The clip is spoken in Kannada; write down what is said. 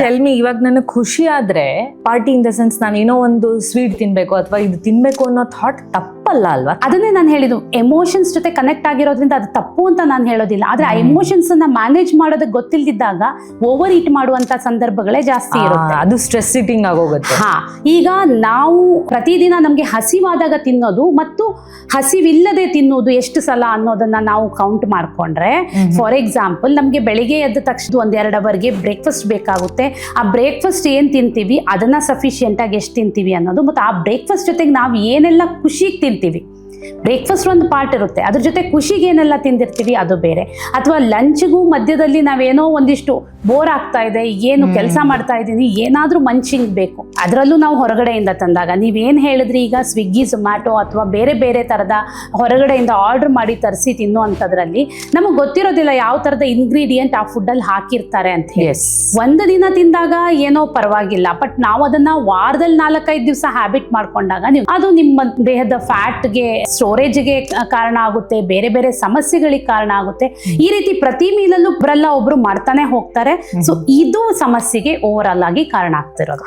ಟೆಲ್ ಮಿ, ಇವಾಗ ನನಗೆ ಖುಷಿ ಆದ್ರೆ ಪಾರ್ಟಿ ಇನ್ ದ ಸೆನ್ಸ್ ನಾನು ಏನೋ ಒಂದು ಸ್ವೀಟ್ ತಿನ್ಬೇಕು ಅಥವಾ ಇದು ತಿನ್ಬೇಕು ಅನ್ನೋ ಥಾಟ್ ತಪ್ಪಲ್ಲ ಅಲ್ವಾ? ಅದನ್ನೇ ನಾನು ಹೇಳಿದ್ದು, ಎಮೋಷನ್ಸ್ ಜೊತೆ ಕನೆಕ್ಟ್ ಆಗಿರೋದ್ರಿಂದ ಅದು ತಪ್ಪು ಅಂತ ನಾನು ಹೇಳೋದಿಲ್ಲ. ಆದ್ರೆ ಆ ಎಮೋಷನ್ಸ್ ಅನ್ನ ಮ್ಯಾನೇಜ್ ಮಾಡೋದಕ್ಕೆ ಗೊತ್ತಿಲ್ದಿದ್ದಾಗ ಓವರ್ ಈಟ್ ಮಾಡುವಂತ ಸಂದರ್ಭಗಳೇ ಜಾಸ್ತಿ ಇರುತ್ತೆ. ಅದು ಸ್ಟ್ರೆಸ್ ಈಟಿಂಗ್ ಆಗೋಗುತ್ತೆ. ಈಗ ನಾವು ಪ್ರತಿದಿನ ನಮ್ಗೆ ಹಸಿವಾದಾಗ ತಿನ್ನೋದು ಮತ್ತು ಹಸಿವಿಲ್ಲದೆ ತಿನ್ನೋದು ಎಷ್ಟು ಸಲ ಅನ್ನೋದನ್ನ ನಾವು ಕೌಂಟ್ ಮಾಡ್ಕೊಂಡ್ರೆ, ಫಾರ್ ಎಕ್ಸಾಂಪಲ್ ನಮ್ಗೆ ಬೆಳಿಗ್ಗೆ ಎದ್ದ ತಕ್ಷಣ 1-2 ಅವರ್ಗೆ ಬ್ರೇಕ್ಫಾಸ್ಟ್ ಬೇಕಾಗುತ್ತೆ. ಆ ಬ್ರೇಕ್ಫಾಸ್ಟ್ ಏನ್ ತಿಂತೀವಿ ಅದನ್ನ ಸಫಿಶಿಯೆಂಟ್ ಆಗಿ ಎಷ್ಟು ತಿಂತೀವಿ ಅನ್ನೋದು, ಮತ್ತು ಆ ಬ್ರೇಕ್ಫಾಸ್ಟ್ ಜೊತೆಗೆ ನಾವು ಏನೆಲ್ಲ ಖುಷಿಗೆ ತಿಂತೀವಿ. ಬ್ರೇಕ್ಫಾಸ್ಟ್ ಒಂದು ಪಾರ್ಟ್ ಇರುತ್ತೆ, ಅದ್ರ ಜೊತೆ ಖುಷಿಗೆ ಏನೆಲ್ಲ ತಿಂದಿರ್ತೀವಿ ಅದು ಬೇರೆ. ಅಥವಾ ಲಂಚ್ಗೂ ಮಧ್ಯದಲ್ಲಿ ನಾವೇನೋ ಒಂದಿಷ್ಟು ಬೋರ್ ಆಗ್ತಾ ಇದೆ, ಏನು ಕೆಲಸ ಮಾಡ್ತಾ ಇದ್ದೀನಿ, ಏನಾದ್ರೂ ಮಂಚಿಂಗ್ ಬೇಕು, ಅದರಲ್ಲೂ ನಾವು ಹೊರಗಡೆಯಿಂದ ತಂದಾಗ ನೀವೇನ್ ಹೇಳಿದ್ರಿ, ಈಗ ಸ್ವಿಗ್ಗಿ, ಝೊಮ್ಯಾಟೊ ಅಥವಾ ಬೇರೆ ಬೇರೆ ತರದ ಹೊರಗಡೆಯಿಂದ ಆರ್ಡರ್ ಮಾಡಿ ತರಿಸಿ ತಿನ್ನುವಂಥದ್ರಲ್ಲಿ ನಮಗೆ ಗೊತ್ತಿರೋದಿಲ್ಲ ಯಾವ ತರದ ಇಂಗ್ರೀಡಿಯೆಂಟ್ ಆ ಫುಡ್ ಅಲ್ಲಿ ಹಾಕಿರ್ತಾರೆ ಅಂತ ಹೇಳಿ. ಒಂದು ದಿನ ತಿಂದಾಗ ಏನೋ ಪರವಾಗಿಲ್ಲ, ಬಟ್ ನಾವು ಅದನ್ನ ವಾರದಲ್ಲಿ 4-5 ದಿವಸ ಹ್ಯಾಬಿಟ್ ಮಾಡ್ಕೊಂಡಾಗ ಅದು ನಿಮ್ಮ ದೇಹದ ಫ್ಯಾಟ್ಗೆ, ಸ್ಟೋರೇಜ್ಗೆ ಕಾರಣ ಆಗುತ್ತೆ, ಬೇರೆ ಬೇರೆ ಸಮಸ್ಯೆಗಳಿಗೆ ಕಾರಣ ಆಗುತ್ತೆ. ಈ ರೀತಿ ಪ್ರತಿ ಮೀಲಲ್ಲೂ ಒಬ್ರು ಮಾಡ್ತಾನೆ ಹೋಗ್ತಾರೆ. ಸೊ ಇದು ಸಮಸ್ಯೆಗೆ ಓವರ್ ಆಲ್ ಆಗಿ ಕಾರಣ ಆಗ್ತಿರೋದು.